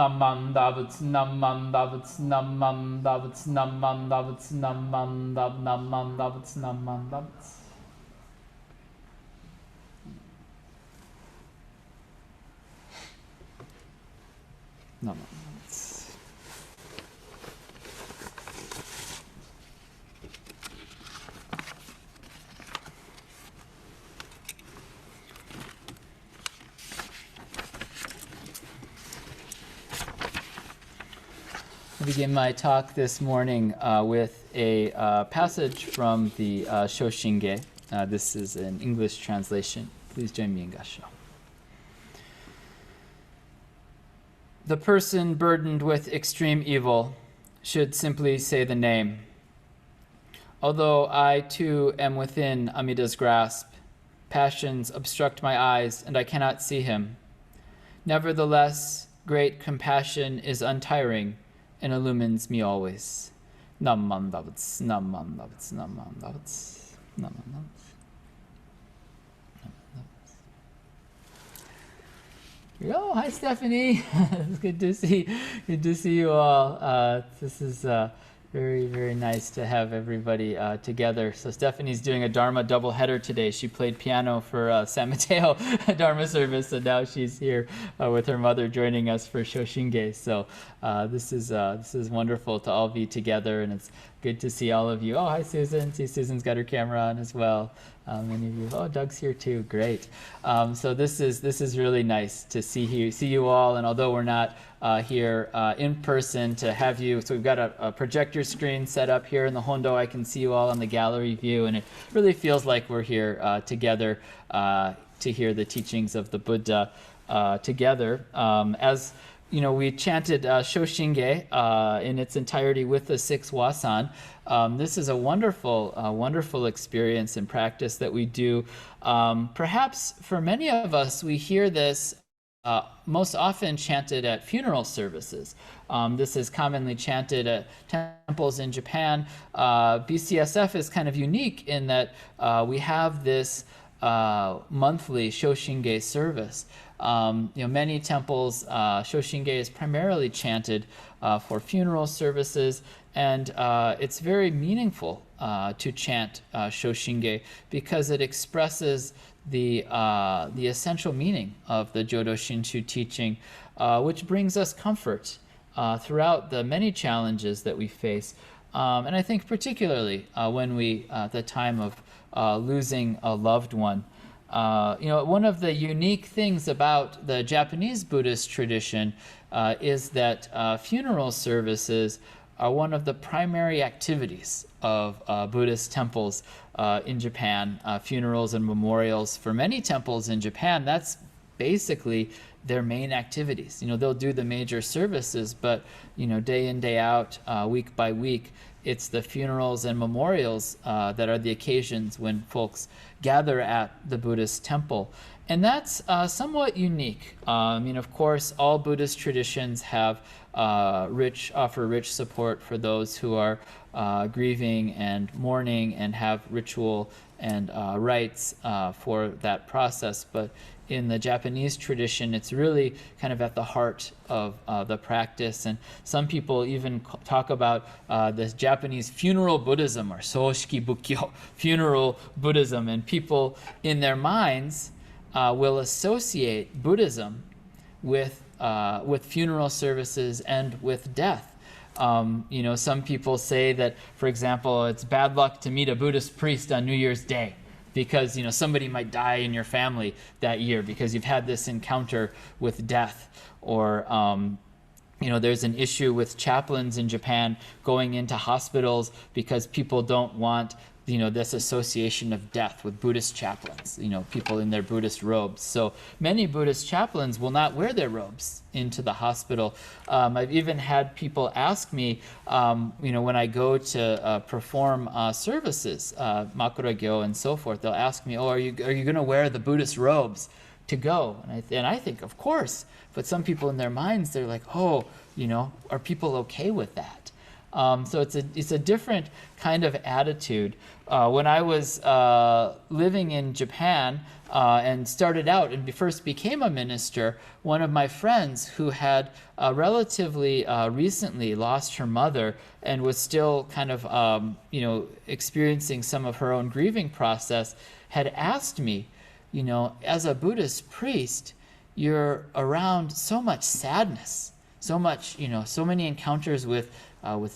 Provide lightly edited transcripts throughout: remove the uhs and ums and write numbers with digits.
Namandavats, namandavats, namandavats, namandavats, namandavats, namandavats. Namandavats. I begin my talk this morning with a passage from the Shōshinge. This is an English translation. Please join me in Gassho. The person burdened with extreme evil should simply say the name. Although I too am within Amida's grasp, passions obstruct my eyes and I cannot see him. Nevertheless, great compassion is untiring and illumines me always. Namandavats, namandavats, namandavats, namandavats. Oh, hi Stephanie. It's good to see you all. This is very, very nice to have everybody together. So Stephanie's doing a Dharma double header today. She played piano for San Mateo Dharma service, and now she's here with her mother joining us for Shōshinge. So this is wonderful to all be together, and it's good to see all of you. Oh, hi Susan. See, Susan's got her camera on as well. Many of you. Oh, Doug's here too. Great. So this is really nice to see you all. And although we're not here in person, to have you, so we've got a projector screen set up here in the Hondo. I can see you all on the gallery view, and it really feels like we're here together to hear the teachings of the Buddha together. As you know, we chanted Shōshinge in its entirety with the 6 wasan. This is a wonderful experience and practice that we do. Perhaps for many of us, we hear this most often chanted at funeral services. This is commonly chanted at temples in Japan. BCSF is kind of unique in that we have this monthly Shōshinge service. Many temples, Shōshinge is primarily chanted for funeral services, and it's very meaningful to chant Shōshinge because it expresses the essential meaning of the Jodo Shinshu teaching, which brings us comfort throughout the many challenges that we face, and I think particularly when we, at the time of losing a loved one. One of the unique things about the Japanese Buddhist tradition is that funeral services are one of the primary activities of Buddhist temples in Japan. Funerals and memorials for many temples in Japan, that's basically their main activities. They'll do the major services, but day in, day out, week by week, it's the funerals and memorials that are the occasions when folks gather at the Buddhist temple. And that's somewhat unique. Of course, all Buddhist traditions have offer rich support for those who are grieving and mourning and have ritual and rites for that process. But in the Japanese tradition, it's really kind of at the heart of the practice. And some people even talk about this Japanese funeral Buddhism, or Shōshinge Bukkyo, funeral Buddhism. And people in their minds will associate Buddhism with funeral services and with death. Some people say that, for example, it's bad luck to meet a Buddhist priest on New Year's Day, because somebody might die in your family that year because you've had this encounter with death. Or there's an issue with chaplains in Japan going into hospitals because people don't want this association of death with Buddhist chaplains, people in their Buddhist robes. So many Buddhist chaplains will not wear their robes into the hospital. I've even had people ask me, when I go to perform services, Makuragyo and so forth, they'll ask me, are you going to wear the Buddhist robes to go? And I think, of course. But some people in their minds, they're like, are people okay with that? So it's a different kind of attitude. When I was living in Japan and started out and first became a minister, one of my friends who had relatively recently lost her mother and was still kind of experiencing some of her own grieving process had asked me, as a Buddhist priest, you're around so much sadness, so much, so many encounters with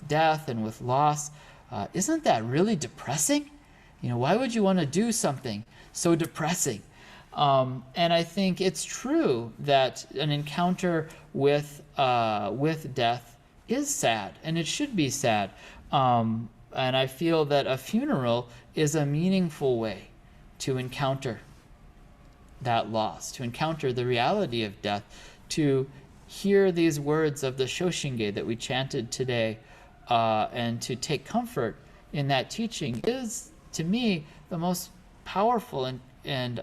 death and with loss. Isn't that really depressing? Why would you want to do something so depressing? And I think it's true that an encounter with death is sad, and it should be sad. And I feel that a funeral is a meaningful way to encounter that loss, to encounter the reality of death, to hear these words of the Shōshinge that we chanted today, and to take comfort in that teaching is, to me, the most powerful and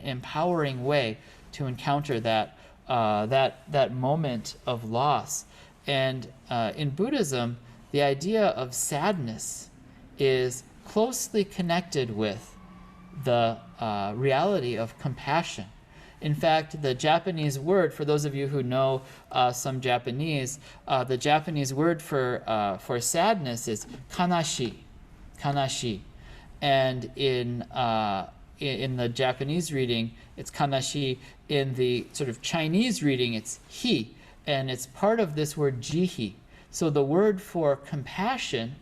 empowering way to encounter that moment of loss. And in Buddhism, the idea of sadness is closely connected with the reality of compassion. In fact, the Japanese word, for those of you who know some Japanese, the Japanese word for sadness is kanashi, kanashi. And in the Japanese reading, it's kanashi. In the sort of Chinese reading, it's hi. And it's part of this word jihi. So the word for compassion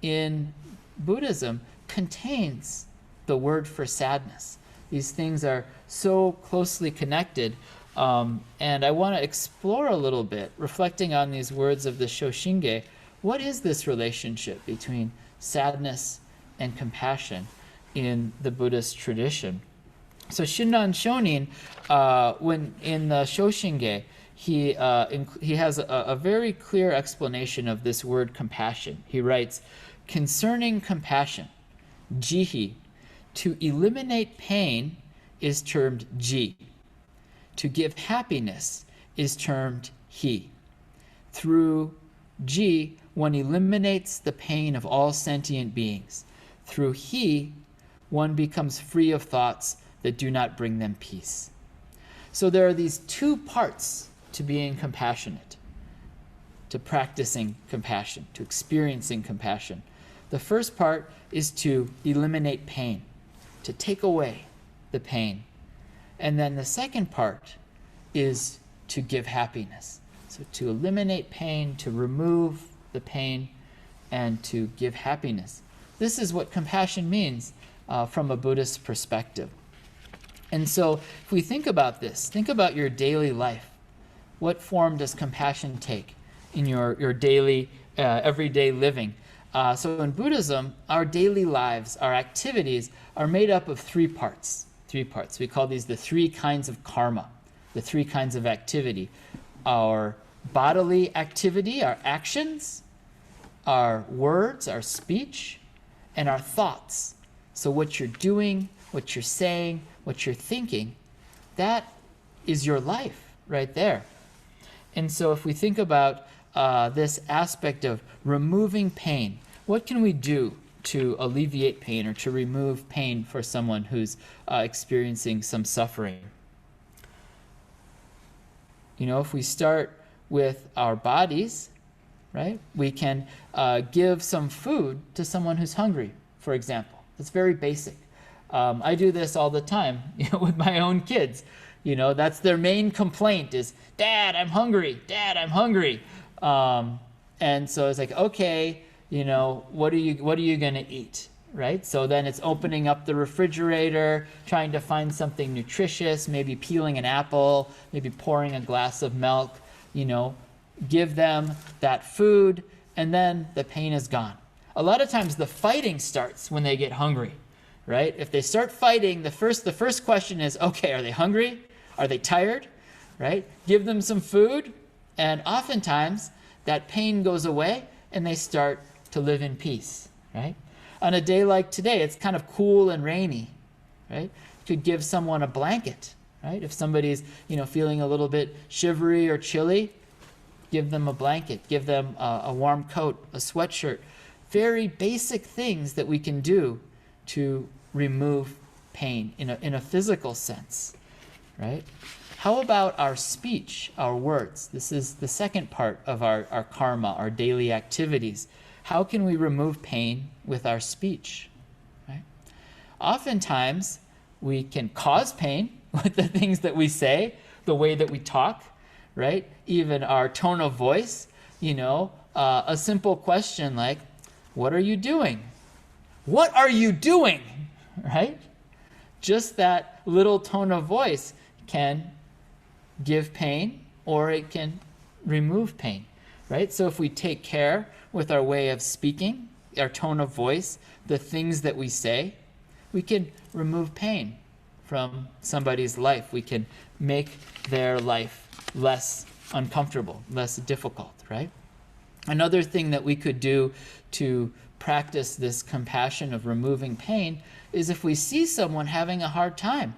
in Buddhism contains the word for sadness. These things are so closely connected. And I want to explore a little bit, reflecting on these words of the Shōshinge. What is this relationship between sadness and compassion in the Buddhist tradition? So Shinran Shonin, when in the Shōshinge, he has a very clear explanation of this word compassion. He writes, concerning compassion, jihi, to eliminate pain is termed ji. To give happiness is termed hi. Through ji, one eliminates the pain of all sentient beings. Through hi, one becomes free of thoughts that do not bring them peace. So there are these two parts to being compassionate, to practicing compassion, to experiencing compassion. The first part is to eliminate pain, to take away the pain. And then the second part is to give happiness. So to eliminate pain, to remove the pain, and to give happiness. This is what compassion means from a Buddhist perspective. And so if we think about this, think about your daily life. What form does compassion take in your daily, everyday living? So in Buddhism, our daily lives, our activities are made up of three parts. We call these the three kinds of karma, the three kinds of activity. Our bodily activity, our actions, our words, our speech, and our thoughts. So what you're doing, what you're saying, what you're thinking, that is your life right there. And so if we think about this aspect of removing pain, what can we do to alleviate pain or to remove pain for someone who's experiencing some suffering? If we start with our bodies, right, we can give some food to someone who's hungry, for example. It's very basic. I do this all the time with my own kids. That's their main complaint is, Dad, I'm hungry. Dad, I'm hungry. And so it's like, okay, what are you going to eat, right? So then it's opening up the refrigerator, trying to find something nutritious, maybe peeling an apple, maybe pouring a glass of milk, give them that food, and then the pain is gone. A lot of times the fighting starts when they get hungry, right? If they start fighting, the first question is, okay, are they hungry? Are they tired, right? Give them some food, and oftentimes that pain goes away and they start to live in peace, right? On a day like today, it's kind of cool and rainy, right? You could give someone a blanket, right? If somebody's, feeling a little bit shivery or chilly, give them a blanket, give them a warm coat, a sweatshirt. Very basic things that we can do to remove pain in a physical sense, right? How about our speech, our words? This is the second part of our karma, our daily activities. How can we remove pain with our speech, right? Oftentimes, we can cause pain with the things that we say, the way that we talk, right? Even our tone of voice, a simple question like, what are you doing? What are you doing, right? Just that little tone of voice can give pain or it can remove pain, right? So if we take care with our way of speaking, our tone of voice, the things that we say, we can remove pain from somebody's life. We can make their life less uncomfortable, less difficult, right? Another thing that we could do to practice this compassion of removing pain is if we see someone having a hard time,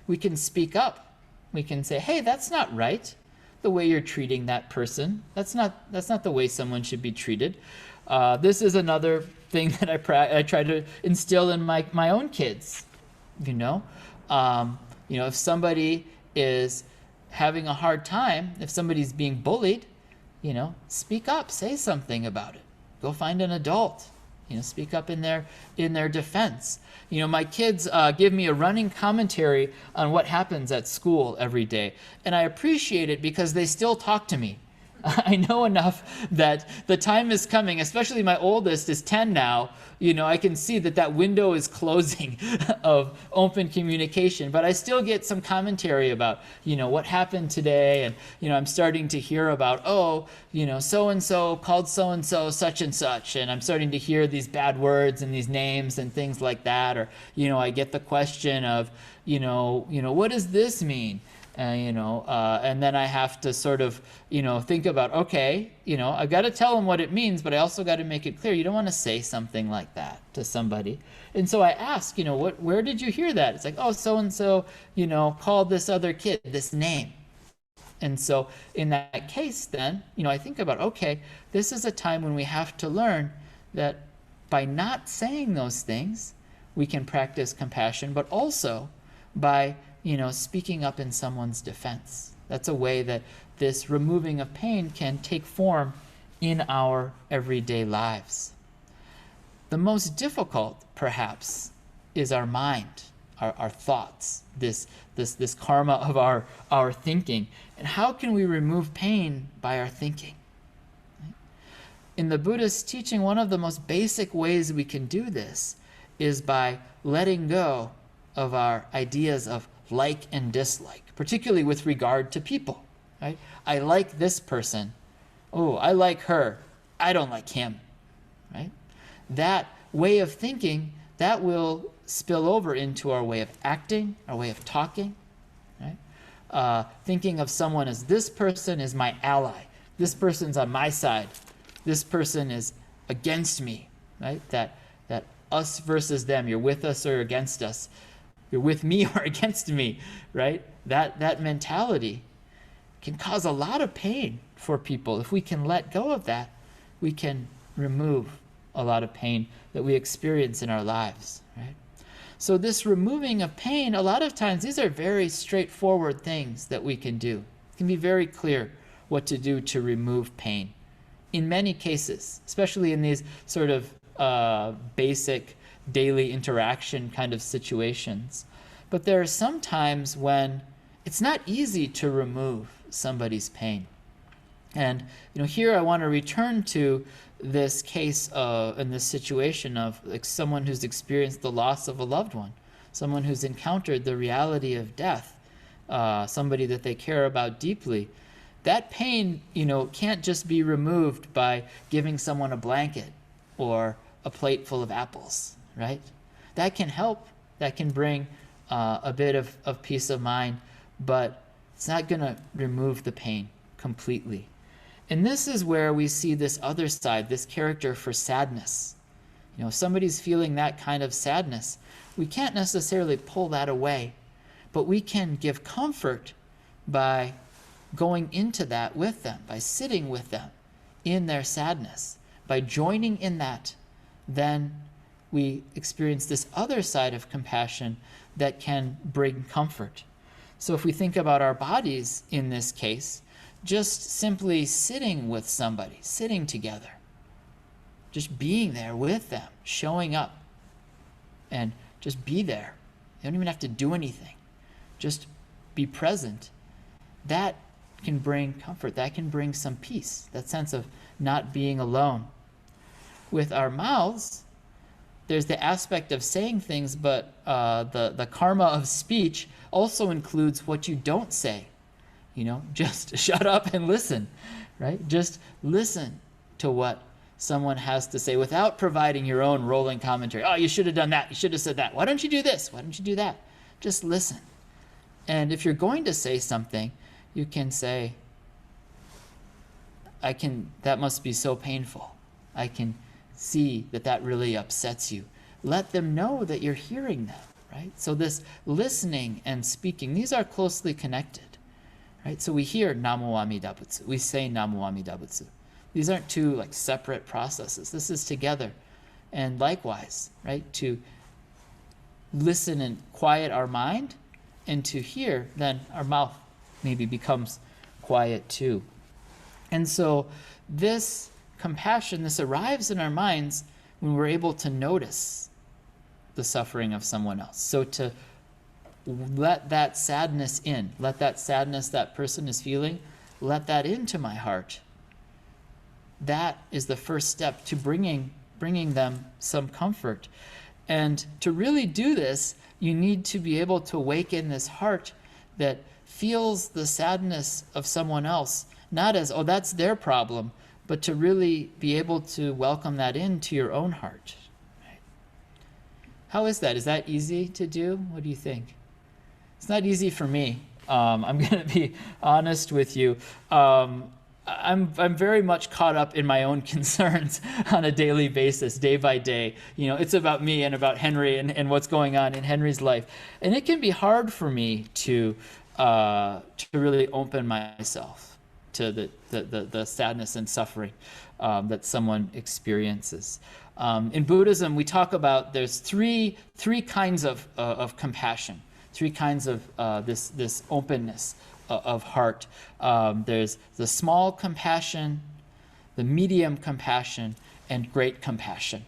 we can speak up. We can say, hey, that's not right, the way you're treating that person. That's not the way someone should be treated. This is another thing that I try to instill in my own kids. If somebody is having a hard time, if somebody's being bullied, speak up, say something about it. Go find an adult. Speak up in their defense. My kids give me a running commentary on what happens at school every day, and I appreciate it because they still talk to me. I know enough that the time is coming, especially my oldest is 10 now, I can see that window is closing of open communication, but I still get some commentary about, what happened today, and, I'm starting to hear about, so-and-so called so-and-so such and such, and I'm starting to hear these bad words and these names and things like that, or, I get the question of, what does this mean? And then I have to sort of, think about, okay, I've got to tell them what it means, but I also got to make it clear. You don't want to say something like that to somebody. And so I ask, where did you hear that? It's like, oh, so-and-so, called this other kid this name. And so in that case, then, I think about, okay, this is a time when we have to learn that by not saying those things, we can practice compassion, but also by speaking up in someone's defense. That's a way that this removing of pain can take form in our everyday lives. The most difficult, perhaps, is our mind, our thoughts, this karma of our thinking. And how can we remove pain by our thinking? In the Buddhist teaching, one of the most basic ways we can do this is by letting go of our ideas of like and dislike, particularly with regard to people, right? I like this person. Oh, I like her. I don't like him, right? That way of thinking, that will spill over into our way of acting, our way of talking, right? Thinking of someone as this person is my ally. This person's on my side. This person is against me, right? That us versus them. You're with us or against us. You're with me or against me, right? That mentality can cause a lot of pain for people. If we can let go of that, we can remove a lot of pain that we experience in our lives, right? So this removing of pain, a lot of times, these are very straightforward things that we can do. It can be very clear what to do to remove pain. In many cases, especially in these sort of basic daily interaction kind of situations. But there are some times when it's not easy to remove somebody's pain. And here I want to return to this case in this situation of like someone who's experienced the loss of a loved one, someone who's encountered the reality of death, somebody that they care about deeply. That pain, can't just be removed by giving someone a blanket or a plate full of apples, right? That can help. That can bring a bit of peace of mind, but it's not going to remove the pain completely. And this is where we see this other side, this character for sadness. If somebody's feeling that kind of sadness, we can't necessarily pull that away, but we can give comfort by going into that with them, by sitting with them in their sadness, by joining in that, then we experience this other side of compassion that can bring comfort. So if we think about our bodies in this case, just simply sitting with somebody, sitting together, just being there with them, showing up, and just be there. You don't even have to do anything. Just be present. That can bring comfort. That can bring some peace, that sense of not being alone. With our mouths, there's the aspect of saying things, but the karma of speech also includes what you don't say. Just shut up and listen, right? Just listen to what someone has to say without providing your own rolling commentary. Oh, you should have done that. You should have said that. Why don't you do this? Why don't you do that? Just listen. And if you're going to say something, you can say, that must be so painful. I can see that really upsets you. Let them know that you're hearing them, right? So this listening and speaking, these are closely connected, right? So we hear Namo Amida Butsu. We say Namo Amida Butsu. These aren't two separate processes. This is together. And likewise, right, to listen and quiet our mind and to hear, then our mouth maybe becomes quiet too. And so this compassion, this arrives in our minds when we're able to notice the suffering of someone else. So to let that sadness in, let that sadness that person is feeling, let that into my heart. That is the first step to bringing them some comfort. And to really do this, you need to be able to awaken this heart that feels the sadness of someone else, not as, oh, that's their problem, but to really be able to welcome that into your own heart. Right? How is that? Is that easy to do? What do you think? It's not easy for me. I'm going to be honest with you. I'm very much caught up in my own concerns on a daily basis, day by day. It's about me and about Henry and what's going on in Henry's life. And it can be hard for me to really open myself to the sadness and suffering that someone experiences. In Buddhism, we talk about there's three kinds of compassion, three kinds of this openness of heart. There's the small compassion, the medium compassion, and great compassion.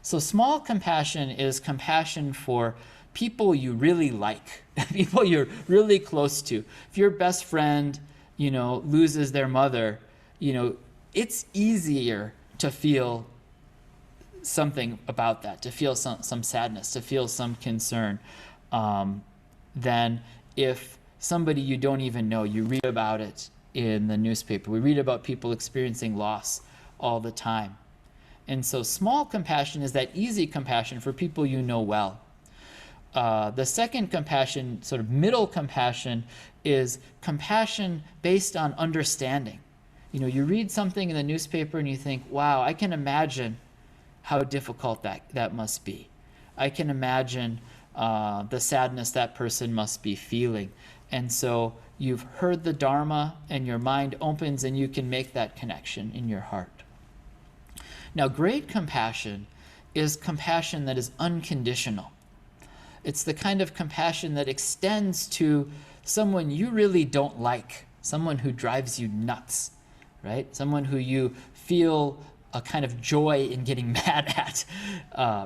So small compassion is compassion for people you really like, people you're really close to. If your best friend, loses their mother, it's easier to feel something about that, to feel some sadness, to feel some concern, than if somebody you don't even know, you read about it in the newspaper. We read about people experiencing loss all the time. And so small compassion is that easy compassion for people you know well. The second compassion, sort of middle compassion, is compassion based on understanding. You read something in the newspaper and you think, wow, I can imagine how difficult that must be. I can imagine the sadness that person must be feeling. And so you've heard the Dharma and your mind opens and you can make that connection in your heart. Now, great compassion is compassion that is unconditional. It's the kind of compassion that extends to someone you really don't like, someone who drives you nuts, right? Someone who you feel a kind of joy in getting mad at,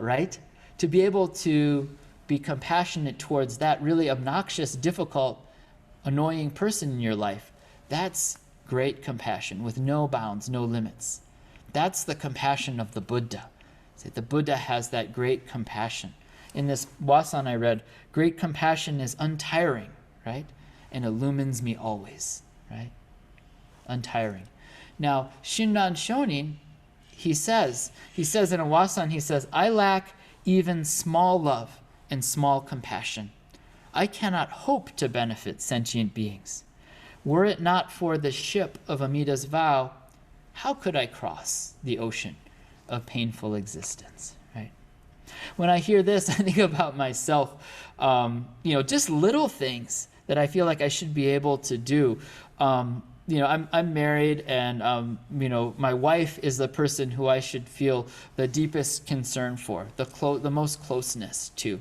right? To be able to be compassionate towards that really obnoxious, difficult, annoying person in your life, that's great compassion with no bounds, no limits. That's the compassion of the Buddha. So the Buddha has that great compassion. In this Wasan I read, great compassion is untiring, right? And illumines me always, right? Untiring. Now, Shinran Shonin, he says in a Wasan, he says, I lack even small love and small compassion. I cannot hope to benefit sentient beings. Were it not for the ship of Amida's vow, how could I cross the ocean of painful existence, right? When I hear this, I think about myself, just little things that I feel like I should be able to do. I'm married, and my wife is the person who I should feel the deepest concern for, the most closeness to,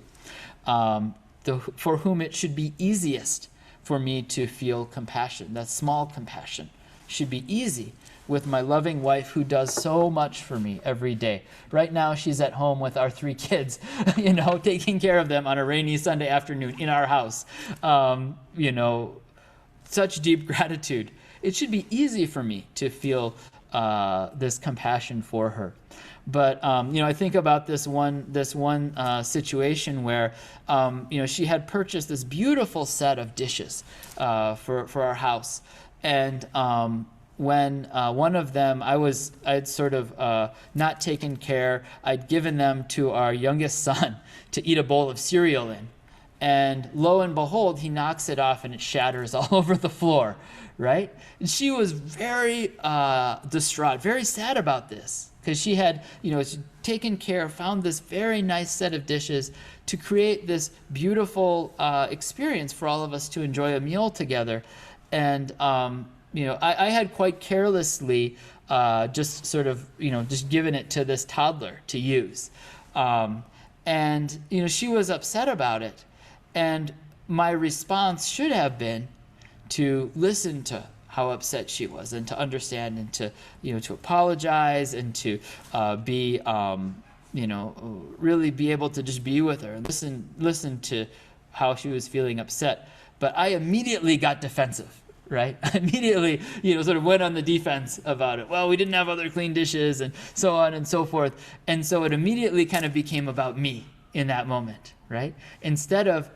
for whom it should be easiest for me to feel compassion. That small compassion should be easy with my loving wife who does so much for me every day. Right now, she's at home with our 3 kids, taking care of them on a rainy Sunday afternoon in our house. Such deep gratitude. It should be easy for me to feel this compassion for her. But I think about this one situation where she had purchased this beautiful set of dishes for our house, and when one of them I'd sort of not taken care. I'd given them to our youngest son to eat a bowl of cereal in, and lo and behold, he knocks it off and it shatters all over the floor, right? And she was very distraught, very sad about this, because she had, taken care, found this very nice set of dishes to create this beautiful experience for all of us to enjoy a meal together. And, I had quite carelessly just sort of, just given it to this toddler to use. And she was upset about it. And my response should have been to listen to how upset she was, and to understand, and to to apologize, and to be really be able to just be with her and listen to how she was feeling upset. But I immediately got defensive, right? I immediately sort of went on the defense about it. Well, we didn't have other clean dishes, and so on and so forth. And so it immediately kind of became about me in that moment, right? Instead of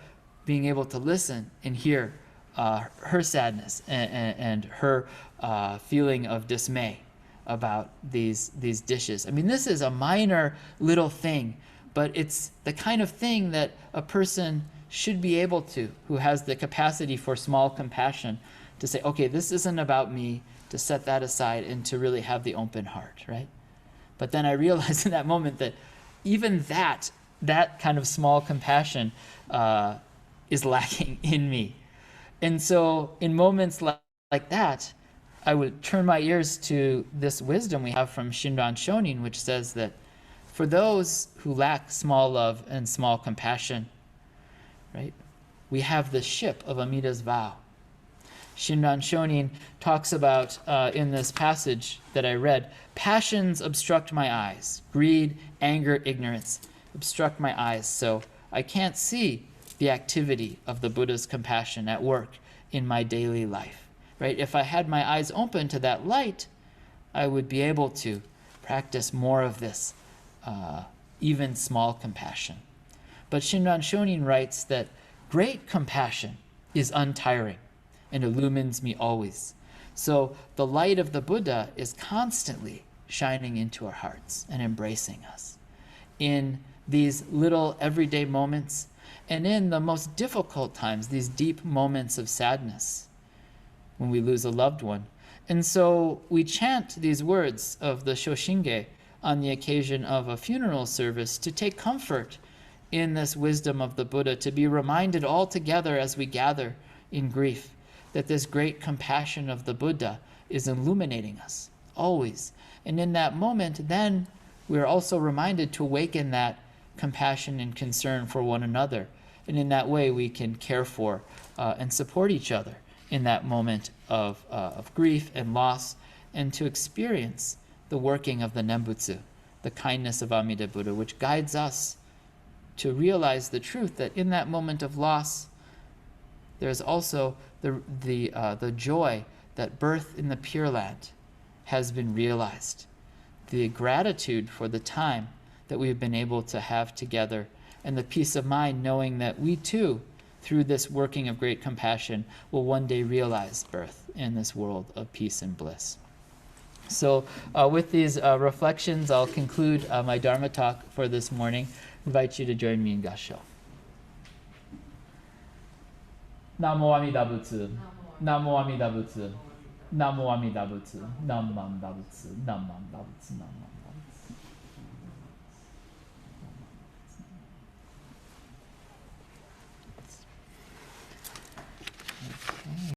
being able to listen and hear her sadness and her feeling of dismay about these dishes. I mean, this is a minor little thing, but it's the kind of thing that a person should be able to, who has the capacity for small compassion, to say, okay, this isn't about me, to set that aside and to really have the open heart, right? But then I realized in that moment that even that kind of small compassion is lacking in me. And so in moments like that, I would turn my ears to this wisdom we have from Shinran Shonin, which says that for those who lack small love and small compassion, right, we have the ship of Amida's vow. Shinran Shonin talks about, in this passage that I read, passions obstruct my eyes. Greed, anger, ignorance obstruct my eyes, so I can't see the activity of the Buddha's compassion at work in my daily life, right? If I had my eyes open to that light, I would be able to practice more of this, even small compassion. But Shinran Shonin writes that great compassion is untiring and illumines me always. So the light of the Buddha is constantly shining into our hearts and embracing us in these little everyday moments, and in the most difficult times, these deep moments of sadness when we lose a loved one. And so we chant these words of the Shōshinge on the occasion of a funeral service to take comfort in this wisdom of the Buddha, to be reminded all together as we gather in grief that this great compassion of the Buddha is illuminating us always. And in that moment, then we're also reminded to awaken that compassion and concern for one another. And in that way, we can care for and support each other in that moment of grief and loss, and to experience the working of the Nembutsu, the kindness of Amida Buddha, which guides us to realize the truth that in that moment of loss, there's also the joy that birth in the Pure Land has been realized, the gratitude for the time that we've been able to have together, and the peace of mind knowing that we too, through this working of great compassion, will one day realize birth in this world of peace and bliss. So with these reflections, I'll conclude my Dharma talk for this morning. I invite you to join me in Kansho. Namo Amida Butsu. Namo Amida Butsu. Namo Amida Butsu. Nam Mam Dabutsu. Nam Mam Dabutsu. Nam Mam.